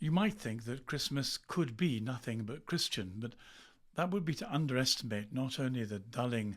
You might think that Christmas could be nothing but Christian, but that would be to underestimate not only the dulling,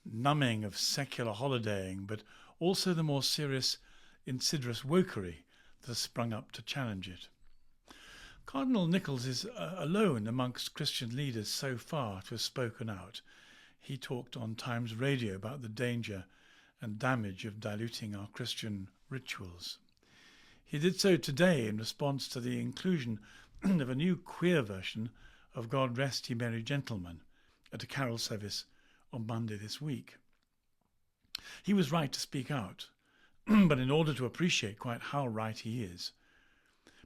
numbing of secular holidaying, but also the more serious, insidious wokery that has sprung up to challenge it. Cardinal Nichols is alone amongst Christian leaders so far to have spoken out. He talked on Times Radio about the danger and damage of diluting our Christian rituals. He did so today in response to the inclusion of a new queer version of God Rest Ye Merry Gentlemen at a carol service on Monday this week. He was right to speak out, but in order to appreciate quite how right he is,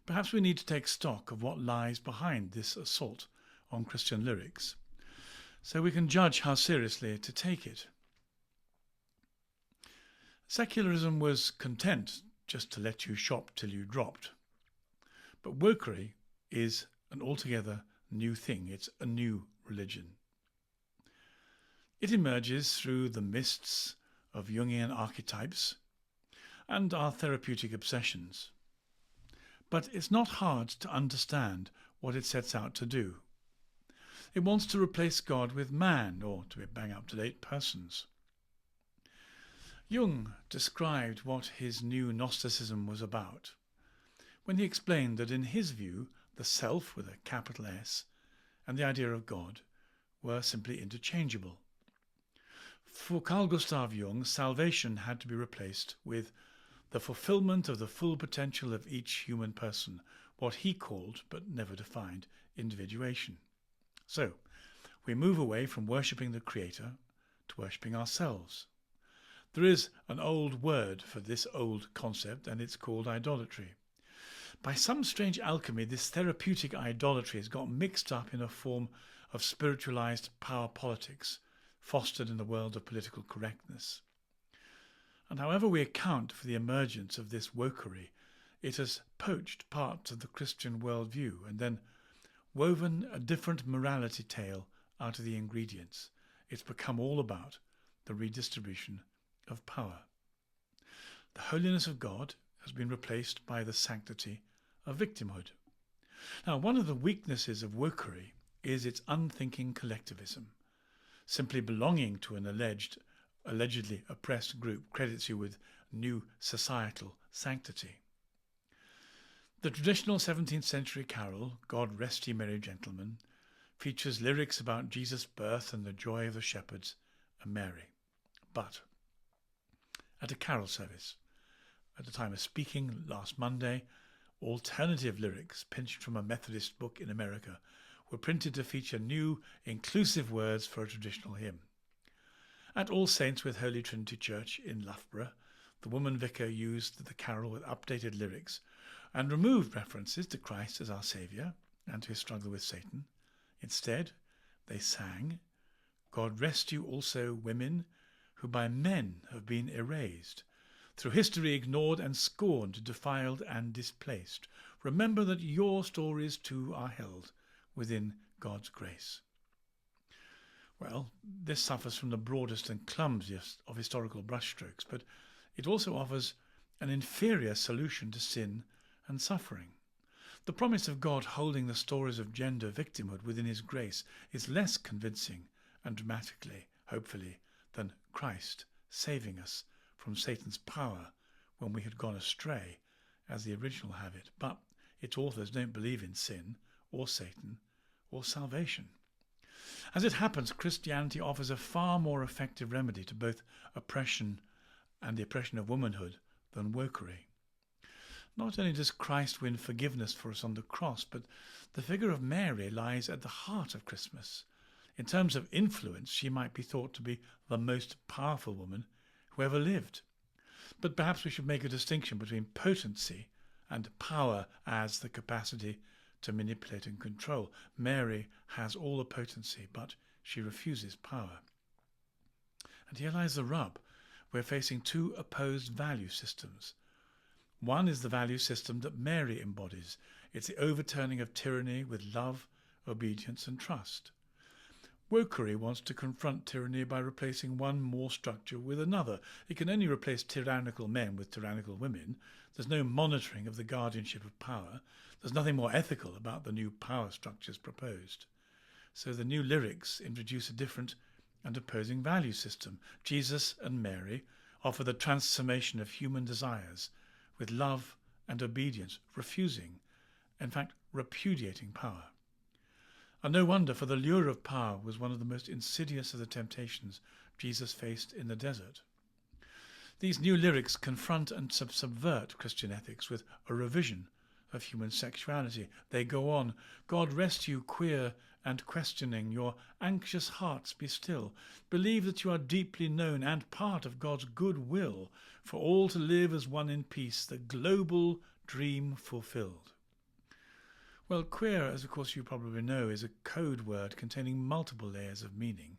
perhaps we need to take stock of what lies behind this assault on Christian lyrics, so we can judge how seriously to take it. Secularism was content just to let you shop till you dropped. But wokery is an altogether new thing. It's a new religion. It emerges through the mists of Jungian archetypes and our therapeutic obsessions. But it's not hard to understand what it sets out to do. It wants to replace God with man, or to be bang up to date, persons. Jung described what his new Gnosticism was about when he explained that in his view the self with a capital S and the idea of God were simply interchangeable. For Carl Gustav Jung, salvation had to be replaced with the fulfillment of the full potential of each human person, what he called, but never defined, individuation. So, we move away from worshipping the Creator to worshipping ourselves. There is an old word for this old concept, and it's called idolatry. By some strange alchemy, this therapeutic idolatry has got mixed up in a form of spiritualized power politics, fostered in the world of political correctness. And however we account for the emergence of this wokery, it has poached parts of the Christian worldview and then woven a different morality tale out of the ingredients. It's become all about the redistribution of power. The holiness of God has been replaced by the sanctity of victimhood. Now, one of the weaknesses of wokery is its unthinking collectivism. Simply belonging to an allegedly oppressed group credits you with new societal sanctity. The traditional 17th century carol, God Rest Ye Merry Gentlemen, features lyrics about Jesus' birth and the joy of the shepherds and Mary. But at a carol service, at the time of speaking last Monday, alternative lyrics pinched from a Methodist book in America were printed to feature new, inclusive words for a traditional hymn. At All Saints with Holy Trinity Church in Loughborough, the woman vicar used the carol with updated lyrics and removed references to Christ as our Saviour and to his struggle with Satan. Instead, they sang, God rest you also, women, who by men have been erased, through history ignored and scorned, defiled and displaced. Remember that your stories too are held within God's grace. Well, this suffers from the broadest and clumsiest of historical brushstrokes, but it also offers an inferior solution to sin and suffering. The promise of God holding the stories of gender victimhood within his grace is less convincing and dramatically, hopefully, than Christ saving us from Satan's power when we had gone astray, as the original have it. But its authors don't believe in sin or Satan or salvation. As it happens, Christianity offers a far more effective remedy to both oppression and the oppression of womanhood than wokery. Not only does Christ win forgiveness for us on the cross, but the figure of Mary lies at the heart of Christmas. In terms of influence, she might be thought to be the most powerful woman who ever lived. But perhaps we should make a distinction between potency and power as the capacity to manipulate and control. Mary has all the potency, but she refuses power. And here lies the rub. We're facing two opposed value systems. One is the value system that Mary embodies. It's the overturning of tyranny with love, obedience and trust. Wokery wants to confront tyranny by replacing one more structure with another. It can only replace tyrannical men with tyrannical women. There's no monitoring of the guardianship of power. There's nothing more ethical about the new power structures proposed. So the new lyrics introduce a different and opposing value system. Jesus and Mary offer the transformation of human desires with love and obedience, refusing, in fact, repudiating power. And no wonder, for the lure of power was one of the most insidious of the temptations Jesus faced in the desert. These new lyrics confront and subvert Christian ethics with a revision of human sexuality. They go on, God rest you queer and questioning, your anxious hearts be still. Believe that you are deeply known and part of God's good will, for all to live as one in peace, the global dream fulfilled. Well, queer, as of course you probably know, is a code word containing multiple layers of meaning.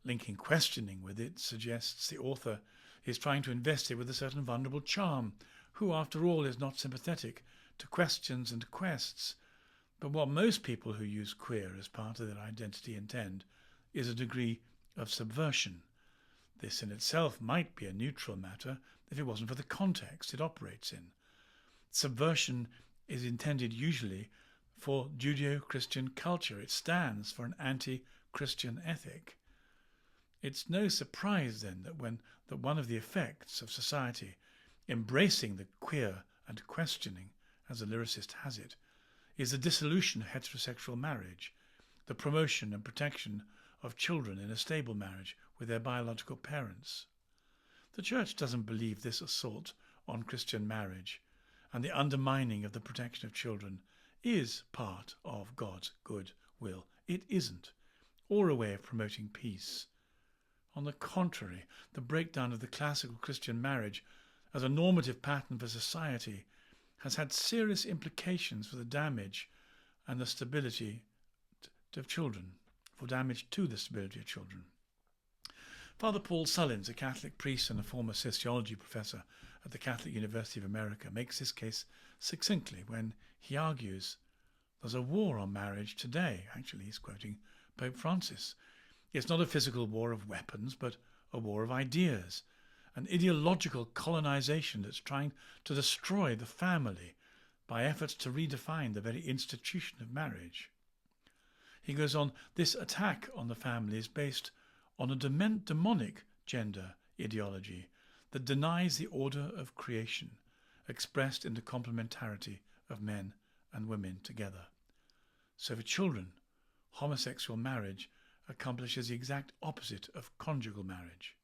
Linking questioning with it suggests the author is trying to invest it with a certain vulnerable charm. Who, after all, is not sympathetic to questions and quests? But what most people who use queer as part of their identity intend is a degree of subversion. This in itself might be a neutral matter if it wasn't for the context it operates in. Subversion is intended usually for Judeo-Christian culture. It stands for an anti-Christian ethic. It's no surprise then that one of the effects of society embracing the queer and questioning, as the lyricist has it, is the dissolution of heterosexual marriage, the promotion and protection of children in a stable marriage with their biological parents. The Church doesn't believe this assault on Christian marriage and the undermining of the protection of children is part of God's good will. It isn't, or a way of promoting peace. On the contrary, the breakdown of the classical Christian marriage as a normative pattern for society has had serious implications for the damage and the stability of children, for damage to the stability of children. Father Paul Sullins, a Catholic priest and a former sociology professor at the Catholic University of America, makes this case succinctly when he argues there's a war on marriage today. Actually, he's quoting Pope Francis. It's not a physical war of weapons, but a war of ideas, an ideological colonization that's trying to destroy the family by efforts to redefine the very institution of marriage. He goes on, this attack on the family is based on a demonic gender ideology that denies the order of creation, expressed in the complementarity of men and women together. So for children, homosexual marriage accomplishes the exact opposite of conjugal marriage.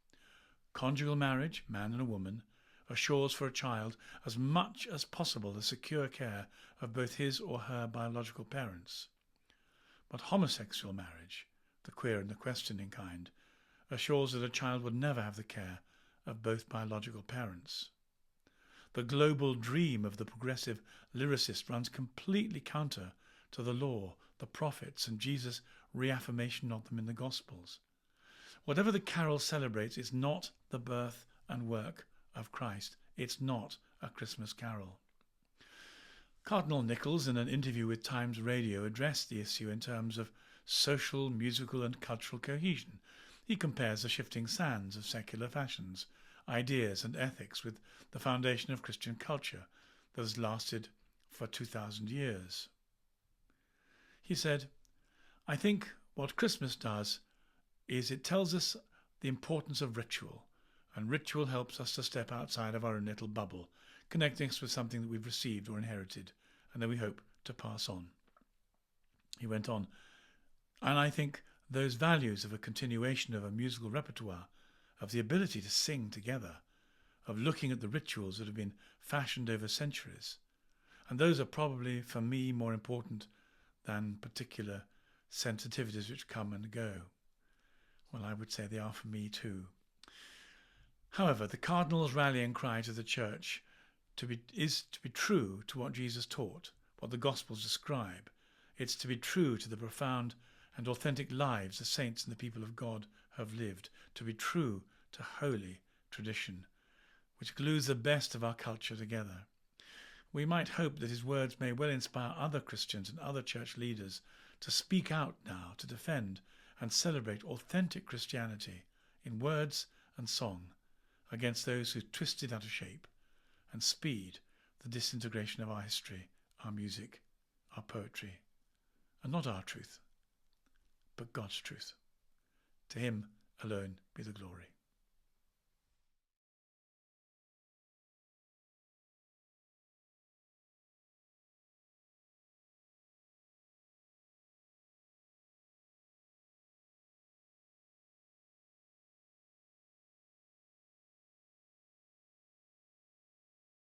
Conjugal marriage, man and a woman, assures for a child as much as possible the secure care of both his or her biological parents. But homosexual marriage, the queer and the questioning kind, assures that a child would never have the care of both biological parents. The global dream of the progressive lyricist runs completely counter to the law, the prophets, and Jesus' reaffirmation of them in the Gospels. Whatever the carol celebrates is not the birth and work of Christ. It's not a Christmas carol. Cardinal Nichols, in an interview with Times Radio, addressed the issue in terms of social, musical and cultural cohesion. He compares the shifting sands of secular fashions, ideas and ethics with the foundation of Christian culture that has lasted for 2,000 years. He said, I think what Christmas does is it tells us the importance of ritual, and ritual helps us to step outside of our own little bubble, connecting us with something that we've received or inherited and that we hope to pass on. He went on, and I think those values of a continuation of a musical repertoire, of the ability to sing together, of looking at the rituals that have been fashioned over centuries, and those are probably for me more important than particular sensitivities which come and go. Well, I would say they are for me too. However, the Cardinal's rallying cry to the Church is to be true to what Jesus taught, what the Gospels describe. It's to be true to the profound and authentic lives the saints and the people of God have lived, to be true to holy tradition, which glues the best of our culture together. We might hope that his words may well inspire other Christians and other church leaders to speak out now, to defend and celebrate authentic Christianity in words and song against those who twist it out of shape and speed the disintegration of our history, our music, our poetry, and not our truth, but God's truth. To him alone be the glory.